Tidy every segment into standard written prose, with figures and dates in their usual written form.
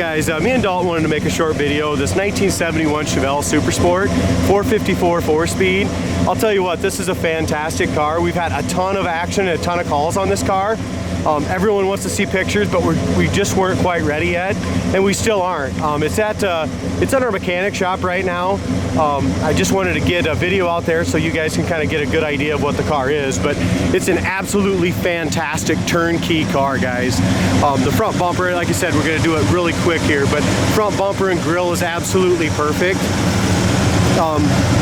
guys, me and Dalton wanted to make a short video of this 1971 Chevelle Super Sport 454 4-speed. I'll tell you what, this is a fantastic car. We've had a ton of action and a ton of calls on this car. Everyone wants to see pictures, but we just weren't quite ready yet, and we still aren't. It's at our mechanic shop right now. I just wanted to get a video out there so you guys can kind of get a good idea of what the car is, but it's an absolutely fantastic turnkey car, guys. The front bumper, like I said, we're going to do it really quick here, but front bumper and grille is absolutely perfect.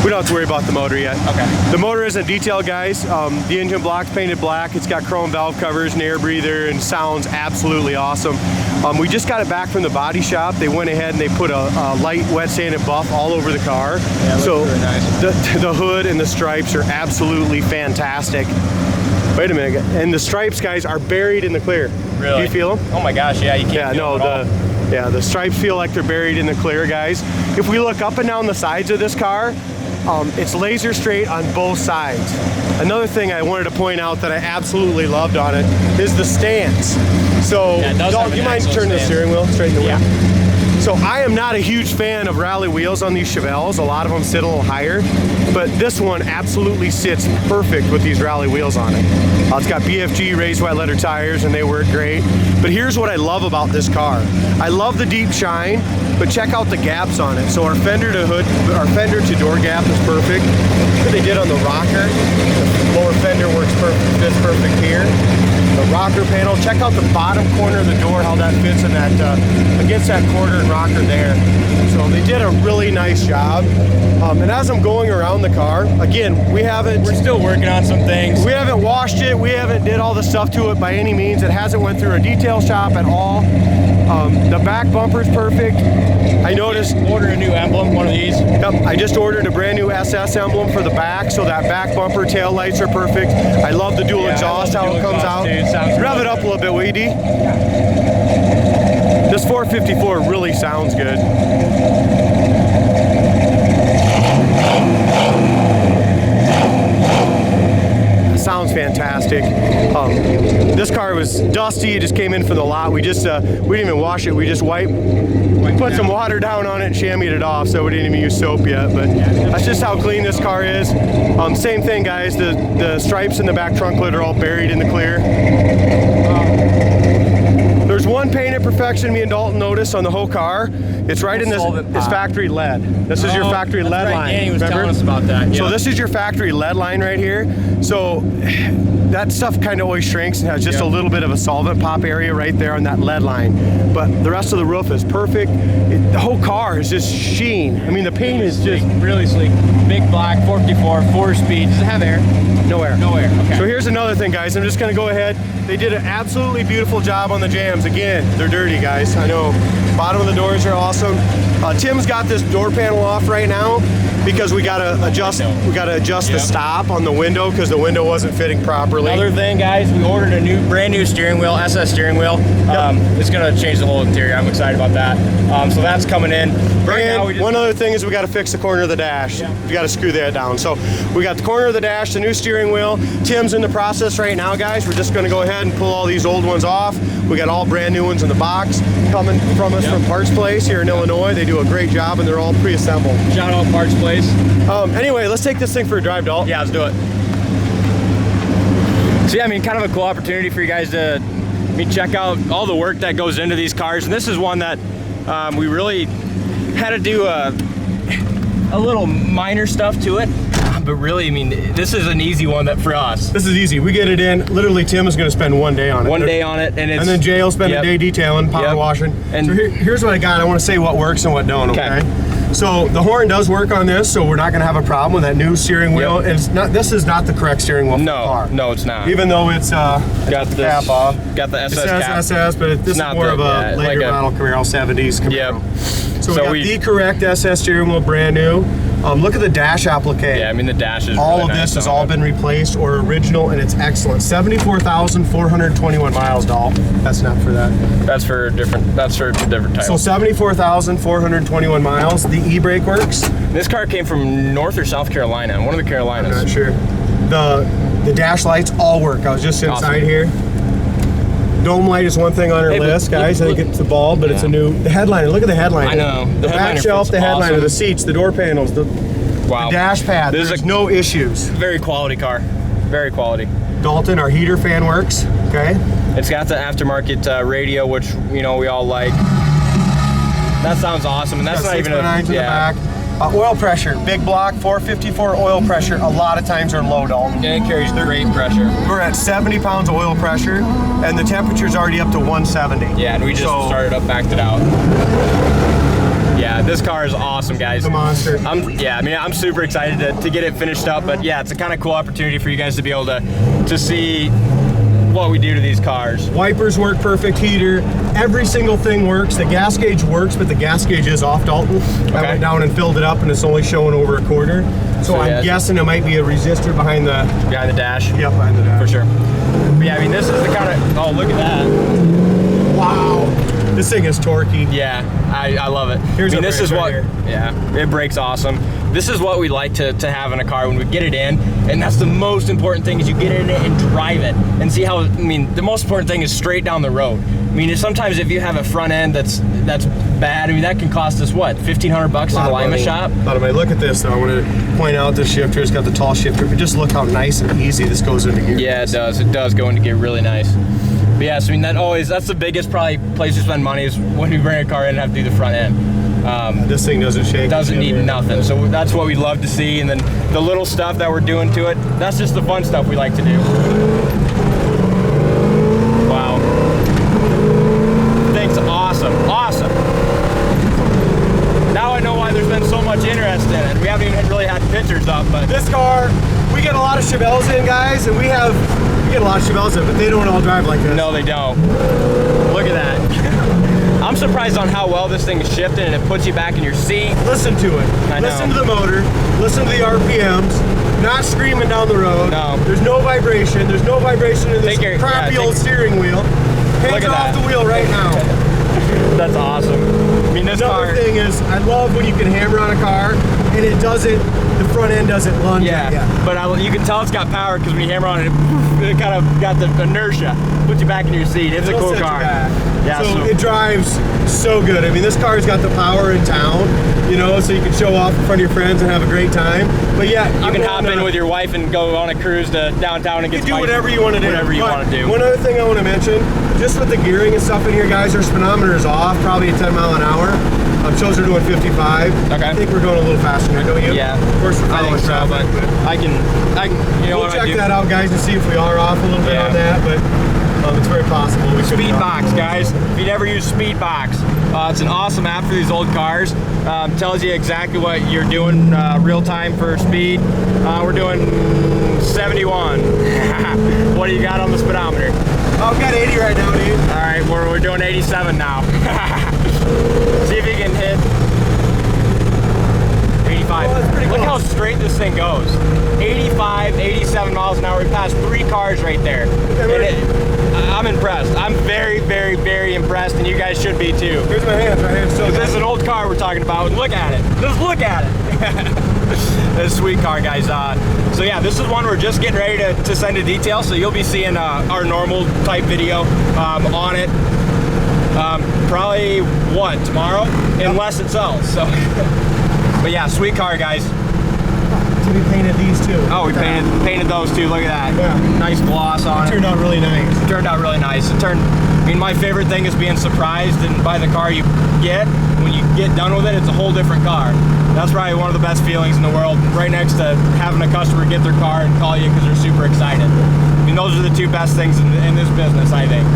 We don't have to worry about the motor yet. Okay. The motor isn't detailed, guys. The engine block's painted black. It's got chrome valve covers, an air breather, and sounds absolutely awesome. We just got it back from the body shop. They went ahead and they put a light wet sanded buff all over the car. Yeah, so really nice. the hood and the stripes are absolutely fantastic. Wait a minute, and the stripes, guys, are buried in the clear. Really? Do you feel them? Oh my gosh, yeah, you can't feel them at all. Yeah, the stripes feel like they're buried in the clear, guys. If we look up and down the sides of this car, it's laser straight on both sides. Another thing I wanted to point out that I absolutely loved on it is the stance. So, yeah, Dalton, you mind turning the steering wheel, straighten the wheel? So I am not a huge fan of rally wheels on these Chevelles. A lot of them sit a little higher, but this one absolutely sits perfect with these rally wheels on it. It's got BFG raised white letter tires and they work great. But here's what I love about this car. I love the deep shine, but check out the gaps on it. So our fender to hood, our fender to door gap is perfect. What they did on the rocker, the lower fender works perfect, fits perfect here. The rocker panel, check out the bottom corner of the door, how that fits in that against that quarter and rocker there. So they did a really nice job. And as I'm going around the car, again, we're still working on some things. We haven't washed it, we haven't did all the stuff to it by any means. It hasn't went through a detail shop at all. The back bumper's perfect. I noticed ordered a new emblem, one of these. Yep, I just ordered a brand new SS emblem for the back, so that back bumper tail lights are perfect. I love the dual exhaust, how it comes out. Rev it up a little bit, will you, D? This 454 really sounds good. Sounds fantastic. This car was dusty. It just came in from the lot. We didn't even wash it. We just put some water down on it and chamoised it off, so we didn't even use soap yet. But that's just how clean this car is. Same thing, guys. The stripes in the back trunk lid are all buried in the clear. There's one paint imperfection me and Dalton noticed on the whole car. It's right in this factory lead. This is your factory lead line. Danny was telling us about that. So this is your factory lead line right here. So that stuff kind of always shrinks and has just a little bit of a solvent pop area right there on that lead line. But the rest of the roof is perfect. The whole car is just sheen. I mean, the paint is just really sleek. Big black 454 4-speed. Does it have air? No air. No air. Okay. So here's another thing, guys. I'm just going to go ahead. They did an absolutely beautiful job on the jams. Again, they're dirty, guys. I know. Bottom of the doors are awesome. Tim's got this door panel off right now because we gotta adjust the stop on the window because the window wasn't fitting properly. Another thing, guys, we ordered a brand new steering wheel, SS steering wheel. It's gonna change the whole interior. I'm excited about that. So that's coming in. One other thing is we got to fix the corner of the dash. We got to screw that down. So we got the corner of the dash, the new steering wheel. Tim's in the process right now, guys. We're just going to go ahead and pull all these old ones off. We got all brand new ones in the box coming from us from Parts Place here in Illinois. They do a great job and they're all pre-assembled. Shout out Parts Place. Anyway, let's take this thing for a drive, Dalton. Yeah, let's do it. So yeah, I mean, kind of a cool opportunity for you guys to check out all the work that goes into these cars. And this is one that we really had to do a little minor stuff to it, but really, I mean, this is an easy one for us. This is easy. We get it in. Literally, Tim is going to spend one day on it. One day on it, and then Jay will spend a day detailing, power washing. And so here's what I got. I want to say what works and what don't. Okay. So the horn does work on this, so we're not going to have a problem with that new steering wheel. And it's not. This is not the correct steering wheel for the car. No, it's not. Even though it's got the cap off. Got the SS cap. It says SS, but this is more of a later model Camaro 70s Camaro. So we got the correct SS steering wheel, brand new. Look at the dash applique. Yeah, I mean the dash is all really of this has all been replaced or original, and it's excellent. 74,421 miles, doll. That's not for that. That's for a different type. So 74,421 miles. The e-brake works. This car came from North or South Carolina. One of the Carolinas. I'm not sure. The dash lights all work. I was just inside here. Dome light is one thing on our list, guys. I think it's the bulb, but it's a new. The headliner. Look at the headliner. I know. The back shelf, the headliner, awesome. the seats, the door panels, the dash pad. There's no issues. Very quality car. Very quality. Dalton, our heater fan works. Okay. It's got the aftermarket radio, which we all like. That sounds awesome, and that's not even a in the back. Oil pressure, big block, 454 oil pressure. A lot of times are low, Dalton. Yeah, it carries great pressure. We're at 70 pounds of oil pressure, and the temperature's already up to 170. Yeah, and we just started up, backed it out. Yeah, this car is awesome, guys. It's a monster. I'm super excited to get it finished up, but yeah, it's a kind of cool opportunity for you guys to be able to see what we do to these cars. Wipers work perfect, heater, every single thing works. The gas gauge works, but the gas gauge is off, Dalton. I went down and filled it up, and it's only showing over a quarter. So I'm guessing it might be a resistor behind the dash. Yep, behind the dash. For sure. But yeah, I mean, this is the kind of, oh, look at that. Wow. This thing is torquey. Yeah, I love it. This is what, it brakes awesome. This is what we like to have in a car when we get it in, and that's the most important thing is you get in it and drive it and see how, the most important thing is straight down the road. Sometimes if you have a front end that's bad, that can cost us what, $1,500 in a alignment shop? A lot of money. Look at this though. I want to point out this shifter. It's got the tall shifter, but just look how nice and easy this goes into gear. Yeah, it does. It does go into gear really nice. But yeah, so that's the biggest probably place to spend money is when we bring a car in and have to do the front end. This thing doesn't shake. Doesn't need nothing. So that's what we love to see. And then the little stuff that we're doing to it, that's just the fun stuff we like to do. Wow. Thing's awesome. Awesome. Now I know why there's been so much interest in it. We haven't even really had pictures up, but this car, we get a lot of Chevelles in, guys, and we get a lot of Chevelles in, but they don't all drive like this. No, they don't. Look at that. I'm surprised on how well this thing is shifting, and it puts you back in your seat. Listen to it. Listen to the motor. Listen to the RPMs. Not screaming down the road. No. There's no vibration. There's no vibration in this crappy old steering wheel. Hands off the wheel right now. That's awesome. Another thing is, I love when you can hammer on a car and it doesn't, the front end doesn't lunge. But you can tell it's got power because when you hammer on it, it kind of got the inertia. Puts you back in your seat. It's a cool car. Yeah, so it drives so good. This car's got the power in town, so you can show off in front of your friends and have a great time. But yeah, you can hop in with your wife and go on a cruise to downtown and get do whatever you want to do. Whatever you want to do. One other thing I want to mention, just with the gearing and stuff in here, guys, our speedometer is off, probably at 10 mile an hour. Shows are doing 55. Okay. I think we're going a little faster now, don't you? Yeah. Of course, we're following traffic, but I can, we'll check that out, guys, and see if we are off a little bit on that, but it's very possible. Speedbox, guys. If you never use Speedbox, it's an awesome app for these old cars. Tells you exactly what you're doing real time for speed. We're doing 71. What do you got on the speedometer? I've got 80 right now, dude. All right, we're doing 87 now. See if you can hit 85. Look how straight this thing goes. 85, 87 miles an hour. We passed 3 cars right there. I'm impressed. I'm very, very, very impressed, and you guys should be too. Here's my hands right here. This is an old car we're talking about. Look at it. Just look at it. This is a sweet car, guys. So yeah, this is one we're just getting ready to send a detail, so you'll be seeing our normal type video on it. Probably tomorrow, unless it sells. So, but yeah, sweet car, guys. So we painted these too. Oh, we painted those too. Look at that. Yeah. Nice gloss on it. Turned out really nice. It turned out really nice. My favorite thing is being surprised and by the car you get. When you get done with it, it's a whole different car. That's probably one of the best feelings in the world, right next to having a customer get their car and call you because they're super excited. Those are the 2 best things in this business, I think.